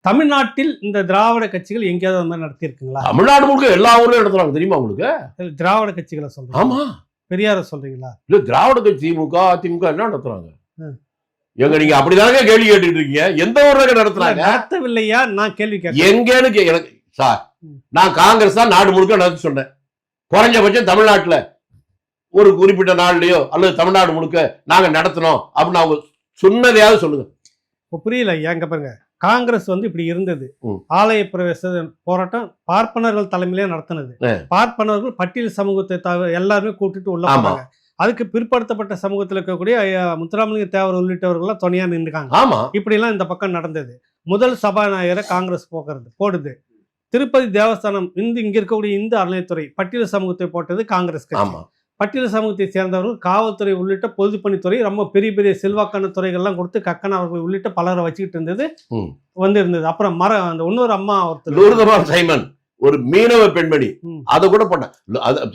தமிழ்நாட்டில் இந்த திராவிட கட்சிகள் எங்கேயாவது அந்த மாதிரி நடத்தி இருக்குங்களா? தமிழ்நாடு முழுக்க எல்லா ஊர்லயும் நடத்துறாங்க தெரியுமா உங்களுக்கு? திராவிட கட்சிகளை சொல்றீங்க? ஆமா, பெரியார சொல்றீங்களா? இல்ல திராவிட கட்சி திமுக அதிமுக என்ன நடத்துறாங்க? எங்க நீங்க அப்படிதானே கேள்வி கேட்டுட்டு இருக்கீங்க? எந்த ஊர்ல நடத்துறாங்க? நடத்தவில்லையா? நான் கேள்வி கேட்டேன். எங்கன்னு எனக்கு சார், நான் காங்கிரஸ் தான் நாடு முழுக்க நடத்த சொன்னேன். குறைஞ்சபட்சம் தமிழ்நாட்டுல ஒரு குறிப்பிட்ட நாள்லயோ அல்லது தமிழ்நாடு முழுக்க நாங்க நடத்தணும் அப்படின்னு அவங்க சொன்னதையாவது சொல்லுங்க. புரியல ஐயா, இங்க பாருங்க. காங்கிரஸ் வந்து இப்படி இருந்தது. ஆலய பிரவேச போராட்டம் பார்ப்பனர்கள் தலைமையிலே நடத்தினது. பார்ப்பனர்கள் பட்டியல் சமூகத்தை எல்லாருமே கூட்டிட்டு உள்ள போனாங்க. அதுக்கு பிற்படுத்தப்பட்ட சமூகத்தில் இருக்கக்கூடிய முத்துராமலிங்க தேவர் உள்ளிட்டவர்கள் துணையா நின்றுக்காங்க. இப்படி எல்லாம் இந்த பக்கம் நடந்தது. முதல் சபாநாயகரை காங்கிரஸ் போடுது. திருப்பதி தேவஸ்தானம் இங்க இருக்கக்கூடிய இந்து அறநிலையத்துறை பட்டியல் சமூகத்தை போட்டது காங்கிரஸ் கட்சி. பட்டியல் சமூகத்தை சேர்ந்தவர்கள் காவல்துறை உள்ளிட்ட பொதுப்பணித்துறை ரொம்ப பெரிய பெரிய செல்வாக்கான துறைகள்லாம் கொடுத்து கக்கன் அவர்கள் உள்ளிட்ட பலரை வச்சுக்கிட்டு இருந்தது இருந்தது. அப்புறம் அந்த இன்னொரு அம்மா ஒருத்தர் சைமன், ஒரு மீனவ பெண்மணி, அதை கூட பண்ண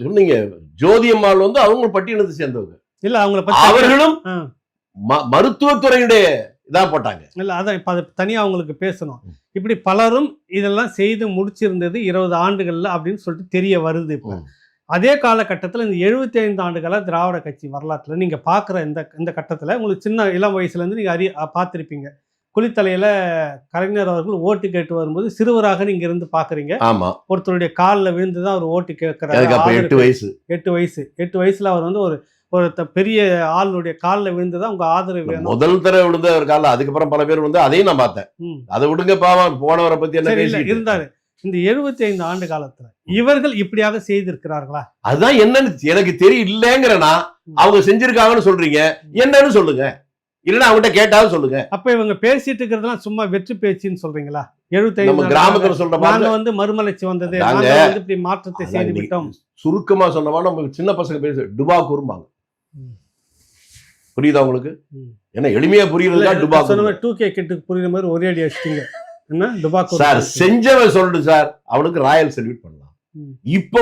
சொன்னீங்க. ஜோதியம்மாள் வந்து அவங்க பட்டியலத்தை சேர்ந்தவங்க இல்ல, அவர்களும் மருத்துவத்துறையுடைய இதான் போட்டாங்க இல்ல. அதான் இப்ப அதை தனியா அவங்களுக்கு பேசணும். இப்படி பலரும் இதெல்லாம் செய்து முடிச்சிருந்தது 20 ஆண்டுகள்ல அப்படின்னு சொல்லிட்டு தெரிய வருது. இப்ப அதே காலகட்டத்தில் இந்த 75 ஆண்டுகள திராவிட கட்சி வரலாற்றுல நீங்க பாக்குற இந்த கட்டத்துல உங்களுக்கு சின்ன இளம் வயசுல இருந்து நீங்க பார்த்திருப்பீங்க. குளித்தலையில கலைஞர் அவர்கள் ஓட்டு கேட்டு வரும்போது சிறுவராக நீங்க இருந்து பாக்குறீங்க. ஒருத்தருடைய காலில் விழுந்துதான் அவர் ஓட்டு கேட்கிறாரு. 8 வயசுல அவர் வந்து ஒரு பெரிய ஆளுடைய காலில் விழுந்துதான் உங்க ஆதரவு வேணும். முதல் தடவை விழுந்த ஒரு காலில், அதுக்கப்புறம் பல பேர் வந்து அதையும் நான் பார்த்தேன். அதை விடுங்க பாவம், போனவரை பத்தி என்ன இருந்தாரு. இந்த 75 ஆண்டு காலத்துல இவர்கள் இப்படியாக செய்திருக்கிறார்களா? அதுதான் என்னன்னு எனக்கு தெரியலங்கிறனா. அவங்க செஞ்சிருக்காங்கன்னு சொல்றீங்க, என்னன்னு சொல்லுங்க. இல்லன்னா அவங்ககிட்ட கேட்டாலும் சொல்லுங்க. அப்ப இவங்க பேசிட்டு இருக்கிறதெல்லாம் சும்மா வெற்றி பேச்சுன்னு சொல்றீங்களா? 75 கிராமத்துல சொல்ற நாங்க வந்து மறுமலர்ச்சி வந்தது, நாங்க வந்து இப்படி மாற்றத்தை செய்து விட்டோம். சுருக்கமா சொன்னமா நம்ம சின்ன பசங்க பேச டுபா கூறும்பாங்க. புரியுதா உங்களுக்கு? ஏன்னா எளிமையா புரியுறதுக்கா டுபா சொன்ன 2K கிட்டுக்கு புரியுற மாதிரி ஒரே அடி அடிச்சிட்டீங்க. என்ன டுபா சார் செஞ்சவன் சொல்லிட்டு சார், அவனுக்கு ராயல் சல்யூட் பண்ணலாம். இப்போ